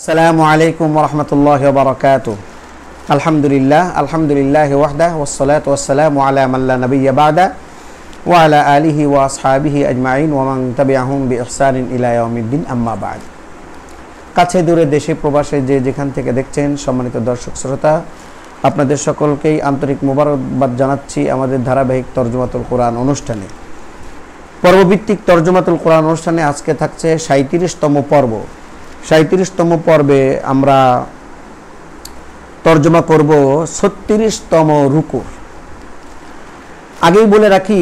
আসসালামু আলাইকুম ওয়া রাহমাতুল্লাহি ওয়া বারাকাতুহু। আলহামদুলিল্লাহ ওয়াহদাহু ওয়াসসালাতু ওয়াসসালামু আলা মান লা নাবিয়্যা বা'দা ওয়া আলা আলিহি ওয়া আসহাবিহি আজমাইন ওয়া মান তাবি'আহুম বিইহসানিন ইলা ইয়াউমিদ্দিন, আম্মা বা'দ। কাছে দূরে দেশে প্রবাসে যে যেখান থেকে দেখছেন সম্মানিত দর্শক শ্রোতা, আপনাদের সকলকেই আন্তরিক মোবারকবাদ জানাচ্ছি আমাদের ধারাবাহিক তরজমাতুল কোরআন অনুষ্ঠানে। পর্বভিত্তিক তরজমাতুল কোরআন অনুষ্ঠানে আজকে থাকছে ৩৭তম পর্ব। ৩৭তম পর্বে আমরা তর্জমা করব ৩৬তম রুকুর। আগেই বলে রাখি,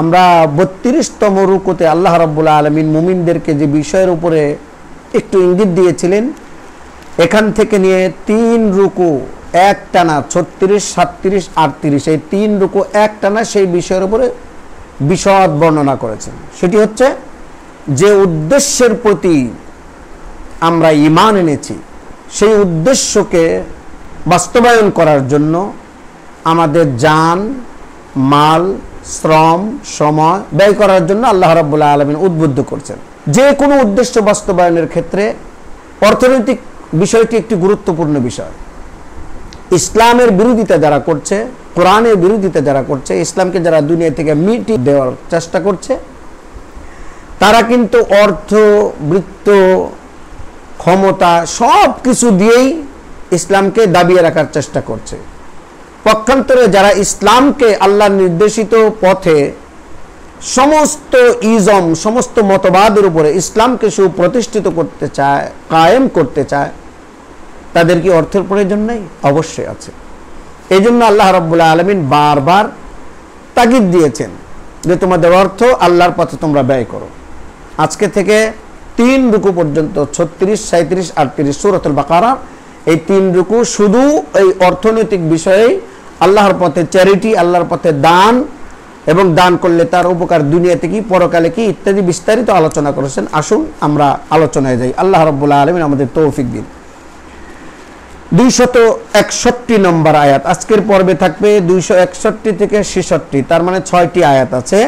আমরা ৩২তম রুকুতে আল্লাহ রাব্বুল আলামিন মুমিনদেরকে যে বিষয়ের উপরে একটু ইঙ্গিত দিয়েছিলেন, এখান থেকে নিয়ে ৩ রুকু এক টানা ৩৬, ৩৭, ৩৮ এই ৩ রুকু এক টানা সেই বিষয়ের উপরে বিশদ বর্ণনা করেছেন। সেটি হচ্ছে যে উদ্দেশ্যের প্রতি আমরা ঈমান এনেছি, সেই উদ্দেশ্যকে বাস্তবায়ন করার জন্য আমাদের জান, মাল, শ্রম, সময় ব্যয় করার জন্য আল্লাহ রাব্বুল আলামিন উদ্বুদ্ধ করছেন। যে কোনো উদ্দেশ্য বাস্তবায়নের ক্ষেত্রে অর্থনৈতিক বিষয়টি একটি গুরুত্বপূর্ণ বিষয়। ইসলামের বিরোধিতা যারা করছে, কোরআনের বিরোধিতা যারা করছে, ইসলামকে যারা দুনিয়া থেকে মিটিয়ে দেওয়ার চেষ্টা করছে, তারা কিন্তু অর্থ, বৃত্ত, ক্ষমতা সব কিছু দিয়েই ইসলামকে দাবিয়ে রাখার চেষ্টা করছে। পক্ষান্তরে যারা ইসলামকে আল্লাহর নির্দেশিত পথে সমস্ত ইজম, সমস্ত মতবাদের উপরে ইসলামকে সুপ্রতিষ্ঠিত করতে চায়, কায়েম করতে চায়, তাদের কি অর্থের প্রয়োজন নেই? অবশ্যই আছে। এই জন্য আল্লাহ রাব্বুল আলামিন বারবার তাগিদ দিয়েছেন যে তোমাদের অর্থ আল্লাহর পথে তোমরা ব্যয় করো। আজকে থেকে ৩ রুকু পর্যন্ত ৩৬, ৩৭, ৩৮ সূরাতুল বাকারা, এই ৩ রুকু শুধু এই অর্থনৈতিক বিষয়ে আল্লাহর পথে চ্যারিটি, আল্লাহর পথে দান এবং দান করলে তার উপকার দুনিয়াতে কি পরকালে কি ইত্যাদি বিস্তারিত আলোচনা করেছেন। আসুন আমরা আলোচনায় যাই। আল্লাহ রাব্বুল আলামিন আমাদের তৌফিক দিন। 261 নম্বর আয়াত আজকের পর্বে থাকবে। 261 থেকে 66, তার মানে 6টি আয়াত আছে।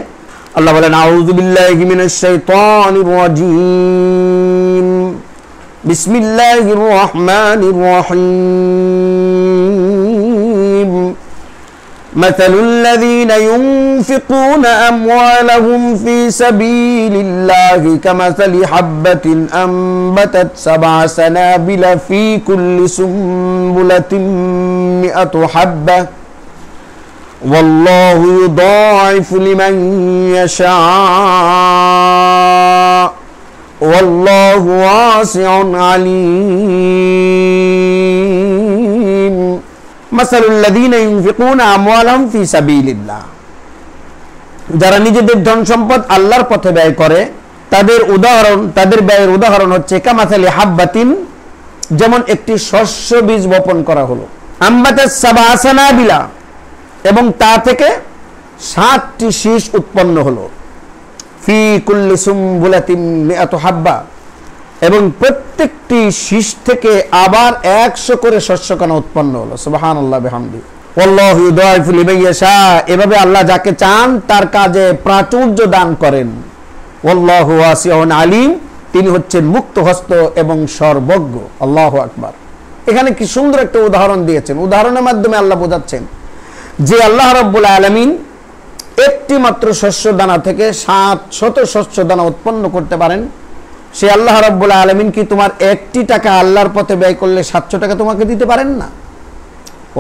আল্লাহ বলেন, আউযু বিল্লাহি মিনাশ শাইতানির রাজীম, বিসমিল্লাহির রহমানির রহিম। মাসালুল লাযীনা ইউনফিকুনা আমওয়ালাহুম ফী সাবীলিল্লাহি কামাসালি হাববাতিন আমবাতাত সাবআ সানাবিলা ফী কুল্লি সুমবুলাতিন মিআতু হাব্বাহ والله يضاعف لمن يشاء والله واسع عليم مثل الذين ينفقون أموالهم في سبيل الله, যারা নিজেদের ধন সম্পদ আল্লাহর পথে ব্যয় করে তাদের উদাহরণ, তাদের ব্যয়ের উদাহরণ হচ্ছে কামাসালি হাব্বাতিন, যেমন একটি শস্য বীজ বপন করা হলো, আমবাতাস সাবআ সানাবিলা, এবং তা থেকে 7টি শীষ উৎপন্ন হলো, ফি কুল্লি সুমবুলাতিন মিআতু হাব্বা, এবং প্রত্যেকটি শীষ থেকে আবার 100 করে শস্যকণা উৎপন্ন হলো। সুবহানাল্লাহ বিহামদি। আল্লাহু ইউদাইফু লিমান ইয়াশা, এভাবে আল্লাহ যাকে চান তার কাজে প্রাচুর্য দান করেন। আল্লাহু ওয়াসিউন আলিম, তিনি হচ্ছেন মুক্ত হস্ত এবং সর্বজ্ঞ। আল্লাহু আকবার। এখানে কি সুন্দর একটা উদাহরণ দিয়েছেন। উদাহরণের মাধ্যমে আল্লাহ বোঝাচ্ছেন যে আল্লাহ রাব্বুল আলামিন একটি মাত্র শস্য দানা থেকে 700 শস্য দানা উৎপন্ন করতে পারেন। সে আল্লাহ রাব্বুল আলামিন কি তোমার 1টি টাকা আল্লাহর পথে ব্যয় করলে 700 টাকা তোমাকে দিতে পারেন না?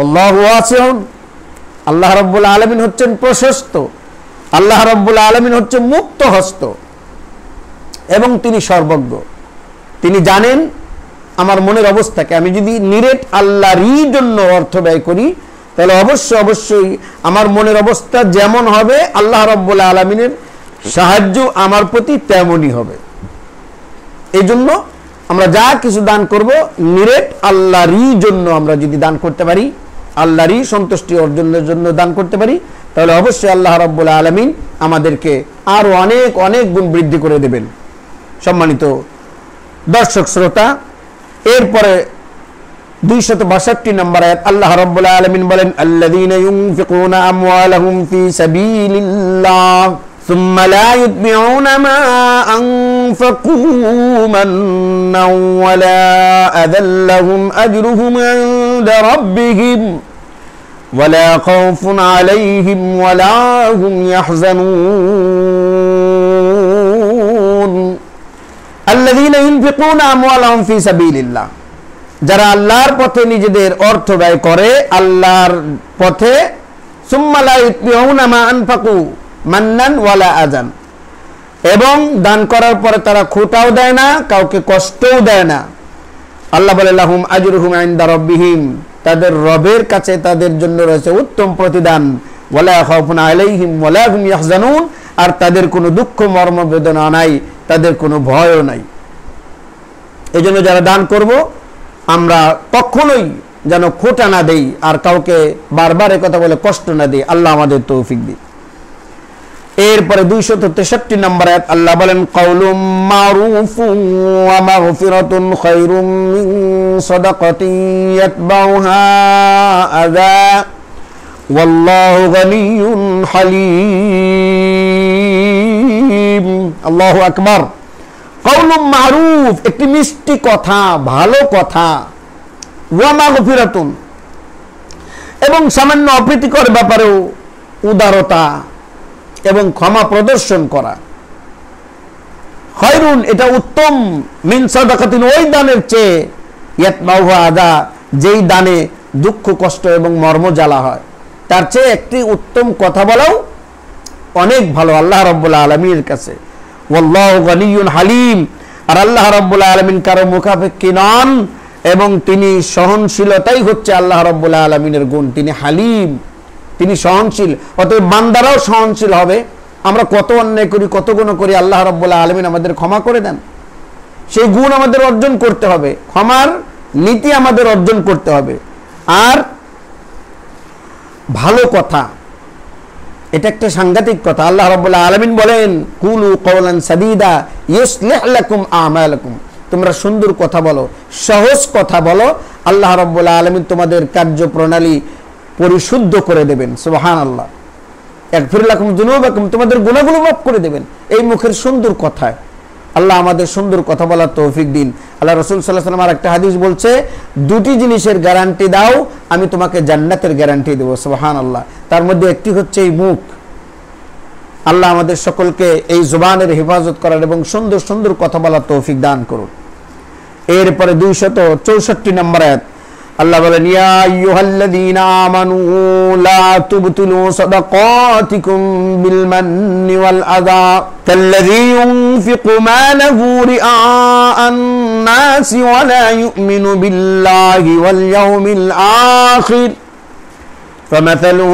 আল্লাহু ওয়াসিউন, আল্লাহ রাব্বুল আলামিন হচ্ছেন প্রশস্ত, আল্লাহ রাব্বুল আলামিন হচ্ছেন মুক্ত হস্ত এবং তিনি সর্বজ্ঞ। তিনি জানেন আমার মনের অবস্থাকে। আমি যদি নিরেট আল্লাহরই জন্য অর্থ ব্যয় করি, তাহলে অবশ্যই আমার মনের অবস্থা যেমন হবে আল্লাহ রাব্বুল আলামিনের সাহায্য আমার প্রতি তেমনই হবে। এই জন্য আমরা যা কিছু দান করব নিরেট আল্লাহরই জন্য আমরা যদি দান করতে পারি, আল্লাহরই সন্তুষ্টি অর্জনের জন্য দান করতে পারি, তাহলে অবশ্যই আল্লাহ রাব্বুল আলামিন আমাদেরকে আরো অনেক অনেক গুণ বৃদ্ধি করে দেবেন। সম্মানিত দর্শক শ্রোতা, এরপরে 262 নম্বর আয়াত আল্লাহ রাব্বুল আলামিন বলেন, আল্লাযীনা ইউনফিকুনা আমওয়ালাহুম ফী সাবীলিল্লাহ ثم لا يتبعون ما أنفقوا منا ولا أذى لهم أجرهم عند ربهم ولا خوف عليهم ولا هم يحزنون الذين ينفقون أموالهم في سبيل الله যারা আল্লাহর পথে নিজেদের অর্থ ব্যয় করে আল্লাহর পথে সুম্মা লা ইউতবিউনা মা আনফাকু মান্নান ওয়ালা আযান এবং দান করার পরে তারা খোঁটাও দেয় না কাউকে কষ্টও দেয় না আল্লাহ বলে লাহুম আজরুহুম ইনদা রাব্বিহিম তাদের রবের কাছে তাদের জন্য রয়েছে উত্তম প্রতিদান ওয়ালা খাউফুন আলাইহিম ওয়ালা হুম ইয়াহজানুন আর তাদের কোনো দুঃখ মর্ম বেদনা নাই তাদের কোনো ভয়ও নাই এজন্য যারা দান করব আমরা কখনোই যেন খোঁটা না দেই আর কাউকে বারবার এই কথা বলে কষ্ট না দেই আল্লাহ আমাদের তৌফিক দিন এরপরে 263 নম্বর আয়াত আল্লাহ বলেন কাউলুম মারুফুন ওয়া মাগফিরাতুন খায়রুম মিন সাদাকাতিন ইয়াতবাউহা আযা ওয়াল্লাহু গনিয়্যুন হালিম আল্লাহু আকবার কাউলুম মারুফ একটি মিষ্টি কথা ভালো কথা ওয়া মাগফিরাতুন এবং সামান্য অপ্রীতিকর ব্যাপারেও উদারতা এবং ক্ষমা প্রদর্শন করা খায়রুন এটা উত্তম মিন সাদাকাতিন ওই দানের চেয়ে ইয়াতমাউহা আযা যেই দানে দুঃখ কষ্ট এবং মর্ম জ্বালা হয় তার চেয়ে একটি উত্তম কথা বলাও অনেক ভালো আল্লাহ রাব্বুল আলামিনের কাছে ওয়াল্লাহু গনিয়্যুন হালিম আর আল্লাহ রাব্বুল আলামিন কারো মুখাপেক্ষী নন এবং তিনি সহনশীলতাই হচ্ছে আল্লাহ রাব্বুল আলামিনের গুণ তিনি হালিম তিনি সহনশীল অতএব বান্দারাও সহনশীল হবে আমরা কত অন্যায় করি কত গুনাহ করি আল্লাহ রাব্বুল আলামিন আমাদের ক্ষমা করে দেন সেই গুণ আমাদের অর্জন করতে হবে ক্ষমার নীতি আমাদের অর্জন করতে হবে আর ভালো কথা এটা একটা সাংঘাতিক কথা আল্লাহ রাব্বুল আলামিন বলেন কুলু কওলান সাদীদা ইউসলিহ লাকুম আমালাকুম তোমরা সুন্দর কথা বলো সহজ কথা বলো আল্লাহ রাব্বুল আলামিন তোমাদের কার্যপ্রণালী পরিশুদ্ধ করে দেবেন সুবহানাল্লাহ ইয়াগফির লাকুম যুনুবাকুম তোমাদের গুনাহগুলো মাফ করে দেবেন এই মুখের সুন্দর কথায় আল্লাহ আমাদের সুন্দর কথা বলার তৌফিক দিন আল্লাহ রাসূল সাল্লাল্লাহু আলাইহি ওয়াসাল্লাম একটা হাদিস বলছে দুটি জিনিসের গ্যারান্টি দাও আমি তোমাকে জান্নাতের গ্যারান্টি দেব সুবহানাল্লাহ তার মধ্যে একটি হচ্ছে এই মুখ আল্লাহ আমাদের সকলকে এই জবানের হেফাজত করার এবং সুন্দর সুন্দর কথা বলার তৌফিক দান করুন এরপরে 264 নম্বর আয়াত আল্লাহ বলেন ইয়া আইয়ুহাল্লাযীনা আমানু লা তুবতিলু সাদাকাতিকুম বিল মান্নি ওয়াল আযা কাল্লাযী ইউনফিকু মালাহু রিআআন নাসি ওয়া লা ইউমিনু বিল্লাহি ওয়াল ইয়াউমিল আখির فمثله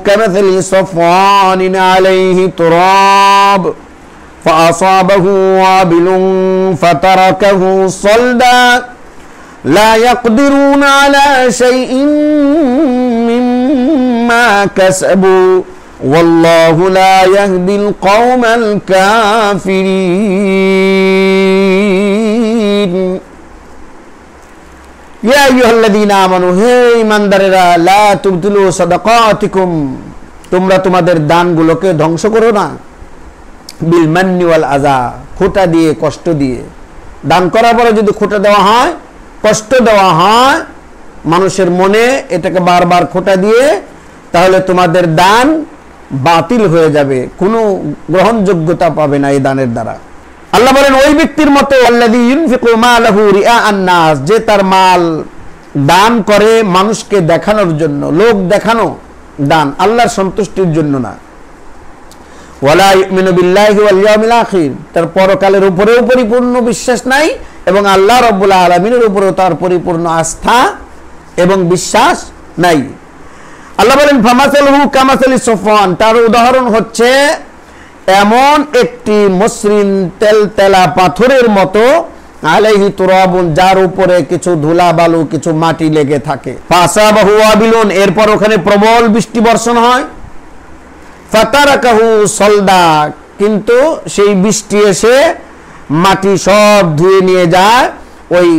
كمثل صفوان عليه تراب فأصابه وابل فتركه صلدا لا يقدرون على شيء مما كسبوا والله لا يهدي القوم الكافرين ইয়া আইয়ুহাল্লাযীনা আমানু হে ঈমানদারেরা লা তুবতিলু সাদাকাতিকুম তোমরা তোমাদের দানগুলোকে ধ্বংস করো না বিল মান্নি ওয়াল আযা খোঁটা দিয়ে কষ্ট দিয়ে দান করার পরে যদি খোঁটা দেওয়া হয় কষ্ট দেওয়া হয় মানুষের মনে এটাকে বারবার খোঁটা দিয়ে তাহলে তোমাদের দান বাতিল হয়ে যাবে কোনো গ্রহণযোগ্যতা পাবে না এই দানের দ্বারা আল্লাহ বলেন ওই ব্যক্তির মতো আল্লাযী ইউনফিকু মালাহু রিআআন নাস যে তার মাল দান করে মানুষকে দেখানোর জন্য লোক দেখানো দান আল্লাহর সন্তুষ্টির জন্য না ওয়ালা ইউমিনু বিল্লাহি ওয়াল ইয়াউমিল আখির তার পরকালের উপরেও পরিপূর্ণ বিশ্বাস নাই এবং আল্লাহ রাব্বুল আলামিনের উপরেও তার পরিপূর্ণ আস্থা এবং বিশ্বাস নাই আল্লাহ বলেন ফামাসালহু কামাসালি সফওয়ান তার উদাহরণ হচ্ছে এমন একটি মসৃণ তেলতেলা পাথরের মতো আলাইহি তুরাবুন যার উপরে কিছু ধুলা বালু কিছু মাটি লেগে থাকে ফাসাবাহু ওয়াবিলুন এরপর ওখানে প্রবল বৃষ্টি বর্ষণ হয় ফাতারাকাহু সলদা কিন্তু সেই বৃষ্টি এসে মাটি সব ধুয়ে নিয়ে যায় ওই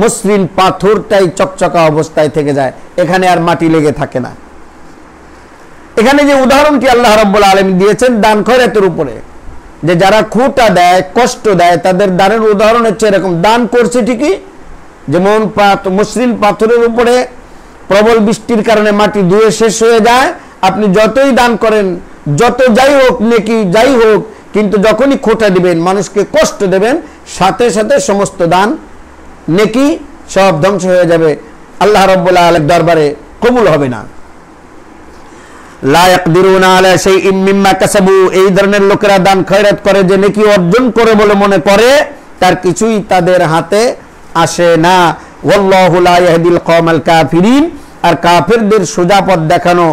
মসৃণ পাথরটাই চকচকা অবস্থায় থেকে যায় এখানে আর মাটি লেগে থাকে না এখানে যে উদাহরণটি আল্লাহ রাব্বুল আলামিন দিয়েছেন দান খয়রাতের উপরে, যে যারা খোঁটা দেয়, কষ্ট দেয়, তাদের দানের উদাহরণ হচ্ছে এরকম। দান করছে ঠিকই, যেমন মসৃণ পাথরের উপরে প্রবল বৃষ্টির কারণে মাটি ধুয়ে শেষ হয়ে যায়, আপনি যতই দান করেন, যত যাই হোক নেকি যাই হোক, কিন্তু যখনই খোঁটা দিবেন, মানুষকে কষ্ট দেবেন, সাথে সাথে সমস্ত দান নেকি সব ধ্বংস হয়ে যাবে, আল্লাহ রাব্বুল আলামিনের দরবারে কবুল হবে না। লা ইয়াকদিরুনা আলা শাইইম মিম্মা কাসাবু, এই ধরনের লোকেরা দান খয়রাত করে যে নেকি অর্জন করে বলে মনে করে, তার কিছুই তাদের হাতে আসে না। ওয়াল্লাহু লা ইয়াহদিল কওমাল কাফিরিন, আর কাফেরদের সোজা পথ দেখানো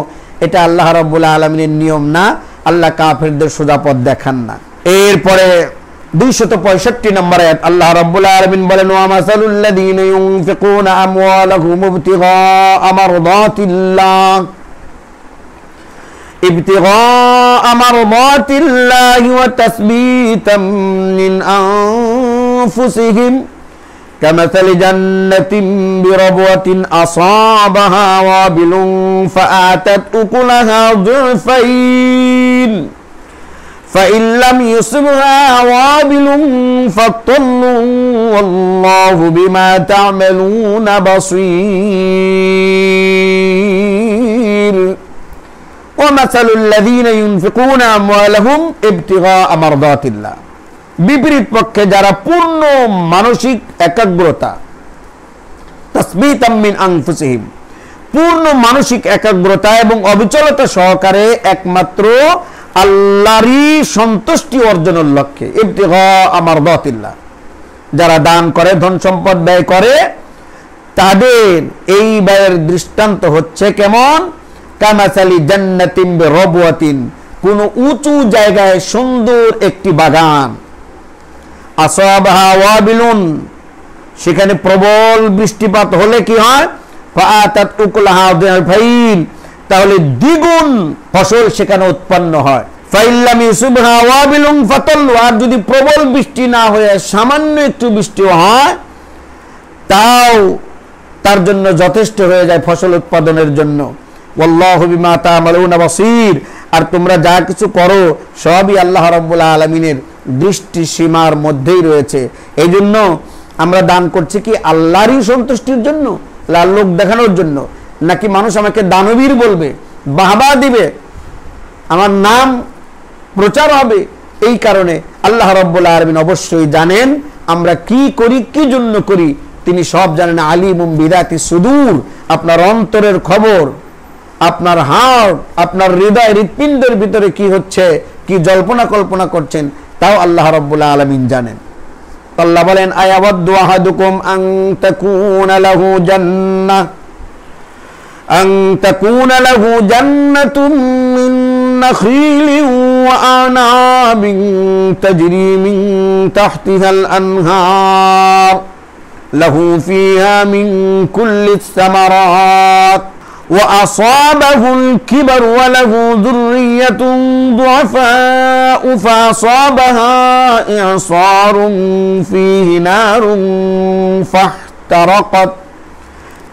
এটা আল্লাহ রাব্বুল আলামিনের নিয়ম না, আল্লাহ কাফেরদের সোজা পথ দেখান না। এরপরে 265 নম্বর আয়াত আল্লাহ রাব্বুল আলামিন বলেন, ওয়া মাসালুল লাযীনা ইউনফিকুনা আমওয়ালাহুম ইবতিগাআ মারদাতিল্লাহ মারদাতিল্লাহি ওয়া তাসবীতাম মিন আনফুসিহিম কামাসালি জান্নাতিন বিরবওয়াতিন আসাবাহা ওয়াবিলুন ফাআতাত উকুলাহা যুফাইন فإن لم يصبها وابل فالطل والله بما تعملون بصير ومثل الذين ينفقون أموالهم ابتغاء مرضات الله, বিপরীত পক্ষে যারা পূর্ণ মানসিক একাগ্রতা, তাসবিতাম মিন আনফুসিহিম, পূর্ণ মানসিক একাগ্রতা এবং অবিচলতা সহকারে একমাত্র আল্লাহরই সন্তুষ্টি অর্জনের লক্ষ্যে, ইবতিগাআ মারদাতিল্লাহ, যারা দান করে, ধন সম্পদ ব্যয় করে, তাদের এই ব্যয়ের দৃষ্টান্ত হচ্ছে কেমন? কামাসালি জান্নাতিন বিরবওয়াতিন, কোন উঁচু জায়গায় সুন্দর একটি বাগান, আসাবাহা ওয়াবিলুন, সেখানে প্রবল বৃষ্টিপাত হলে কি হয়? ফাআতাত উকুলাহা যুফাইন, তাহলে দ্বিগুণ ফসল সেখানে উৎপন্ন হয়। ফাইল্লাম ইউসিবহা ওয়াবিলুন ফাতাল্লু, আর যদি প্রবল বৃষ্টি না হয়ে সামান্য একটু বৃষ্টি হয়, তাও তার জন্য যথেষ্ট হয়ে যায় ফসল উৎপাদনের জন্য। ওয়াল্লাহু বিমা তা'মালুনা বাসীর, আর তোমরা যা কিছু করো সবই আল্লাহ রাব্বুল আলামিনের দৃষ্টি সীমার মধ্যেই রয়েছে। এই জন্য আমরা দান করছি কি আল্লাহরই সন্তুষ্টির জন্য, লোক দেখানোর জন্য, নাকি মানুষ আমাকে দানবীর বলবে, বাহবা দিবে, আমার নাম প্রচার হবে? এই কারণে আল্লাহ রাব্বুল আলামিন অবশ্যই জানেন আমরা কি করি, কি জন্য করি, তিনি সব জানেন। আলিমুম বিদাতি সুদূর, আপনার অন্তরের খবর, আপনার হাড়, আপনার হৃদয় হৃৎপিণ্ডের ভিতরে কি হচ্ছে, কি জল্পনা কল্পনা করছেন, তাও আল্লাহ রাব্বুল আলামিন জানেন। আল্লাহ বলেন, আয়াওয়াদ্দু আহাদুকুম আন তাকুনা লাহু জান্নাহ জান্নাতুম মিন নাখিলিন ওয়া আনাবিন তাজরি মিন তাহতিহাল আনহার লাহু ফিহা মিন কুল্লিস সামারাত وأصابه الكبر وله ذرية ضعفاء فأصابها إعصار فيه نار فاحترقت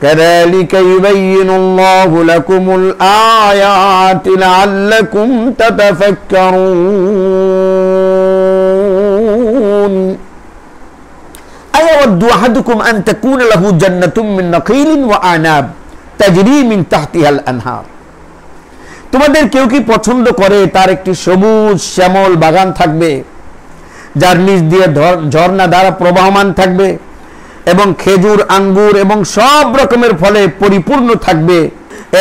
كذلك يبين الله لكم الآيات لعلكم تتفكرون أيود أحدكم أن تكون له جنة من نخيل وأعناب তাজরি মিন তাহতিহাল আনহার, তোমাদের কেউ কি পছন্দ করে তার একটি সবুজ শ্যামল বাগান থাকবে, যার নিচ দিয়ে ঝর্ণা দ্বারা প্রবাহমান থাকবে এবং খেজুর, আঙ্গুর এবং সব রকমের ফলে পরিপূর্ণ থাকবে,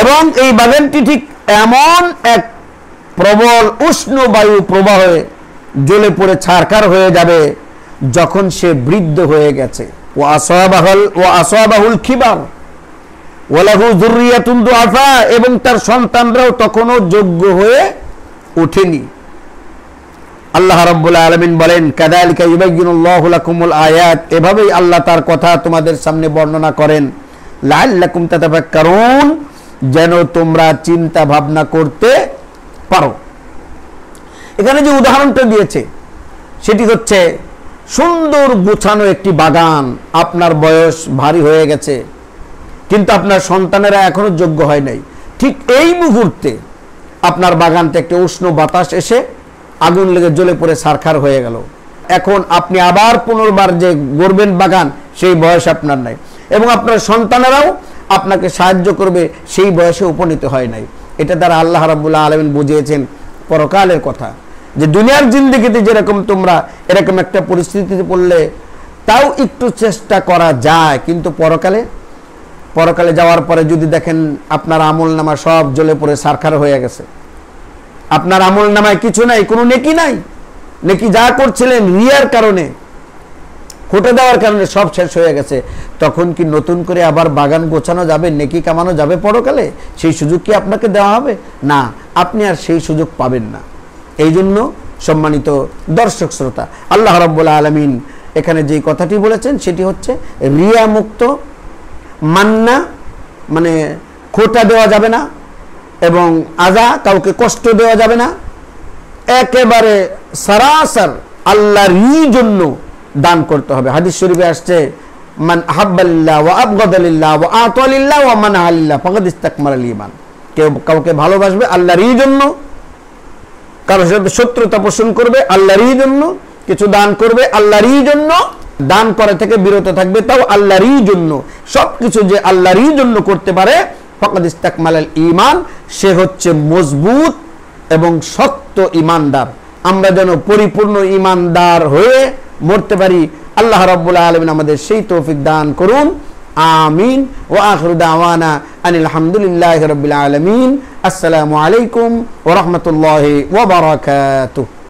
এবং এই বাগানটি ঠিক এমন এক প্রবল উষ্ণ বায়ু প্রবাহে জ্বলে পড়ে ছারখার হয়ে যাবে যখন সে বৃদ্ধ হয়ে গেছে। ওয়া আসাবাহুল খিবার ওয়ালাহু যুররিয়াতুন দুআফা, এবং তার সন্তানরাও তখনও যোগ্য হয়ে ওঠেনি। আল্লাহ রাব্বুল আলামিন বলেন, কাযালিকা ইউবাইয়িনুল্লাহু লাকুমুল আয়াত, এভাবেই আল্লাহ তার কথা তোমাদের সামনে বর্ণনা করেন, লাআল্লাকুম তাতাফাক্কারুন, যেন তোমরা চিন্তা ভাবনা করতে পারো। এখানে যে উদাহরণটা দিয়েছে সেটি হচ্ছে সুন্দর গোছানো একটি বাগান, আপনার বয়স ভারী হয়ে গেছে কিন্তু আপনার সন্তানেরা এখনো যোগ্য হয় নাই, ঠিক এই মুহূর্তে আপনার বাগান থেকে একটা উষ্ণ বাতাস এসে আগুন লেগে জ্বলে পড়ে ছারখার হয়ে গেল। এখন আপনি আবার পুনর্বার যে গড়বেন বাগান, সেই বয়স আপনার নাই, এবং আপনার সন্তানেরাও আপনাকে সাহায্য করবে সেই বয়সে উপনীত হয় নাই। এটা দ্বারা আল্লাহ রাব্বুল আলামিন বুঝিয়েছেন পরকালের কথা, যে দুনিয়ার জিন্দেগিতে যেরকম তোমরা এরকম একটা পরিস্থিতিতে পড়লে তাও একটু চেষ্টা করা যায়, কিন্তু পরকালে যাওয়ার পরে যদি দেখেন আপনার আমল নামা সব জ্বলে পড়ে ছারখার হয়ে গেছে, আপনার আমল নামায় কিছু নাই, কোনো নেকি নাই, নেকি যা করছিলেন রিয়ার কারণে, খুঁটে দেওয়ার কারণে সব শেষ হয়ে গেছে, তখন কি নতুন করে আবার বাগান গোছানো যাবে, নেকি কামানো যাবে পরকালে? সেই সুযোগ কি আপনাকে দেওয়া হবে? না, আপনি আর সেই সুযোগ পাবেন না। এই জন্য সম্মানিত দর্শক শ্রোতা, আল্লাহ রাব্বুল আলামিন এখানে যে কথাটি বলেছেন সেটি হচ্ছে রিয়া মুক্ত, মান্না মানে খোটা দেওয়া যাবে না, এবং আযা কাউকে কষ্ট দেওয়া যাবে না, একেবারে সরাসর আল্লাহরই জন্য দান করতে হবে। হাদিস শরীফে আসছে, মান আহাব্বালিল্লাহ ওয়া আবগাদালিল্লাহ ওয়া আতালিল্লাহ ওয়া মানআলিল্লাহ ফাকাদ ইসতাকমালাল ঈমান। কেউ কাউকে ভালোবাসবে আল্লাহরই জন্য, কারোর সাথে শত্রুতা পোষণ করবে আল্লাহরই জন্য, কিছু দান করবে আল্লাহরই জন্য, দান করা থেকে বিরত থাকবে তাও আল্লাহরই জন্য, সবকিছু যে আল্লাহরই জন্য করতে পারে, ফাকাদ ইসতাকমালাল ঈমান, সে হচ্ছে মজবুত এবং শক্ত ঈমানদার। আমরা যেন পরিপূর্ণ ঈমানদার হয়ে মরতে পারি, আল্লাহ রাব্বুল আলামিন আমাদের সেই তৌফিক দান করুন। আমিন। ওয়া আখিরু দাওয়ানা আনিল হামদুলিল্লাহি রাব্বিল আলামিন। আসসালামু আলাইকুম ওয়া রাহমাতুল্লাহি ওয়া বারাকাতুহু।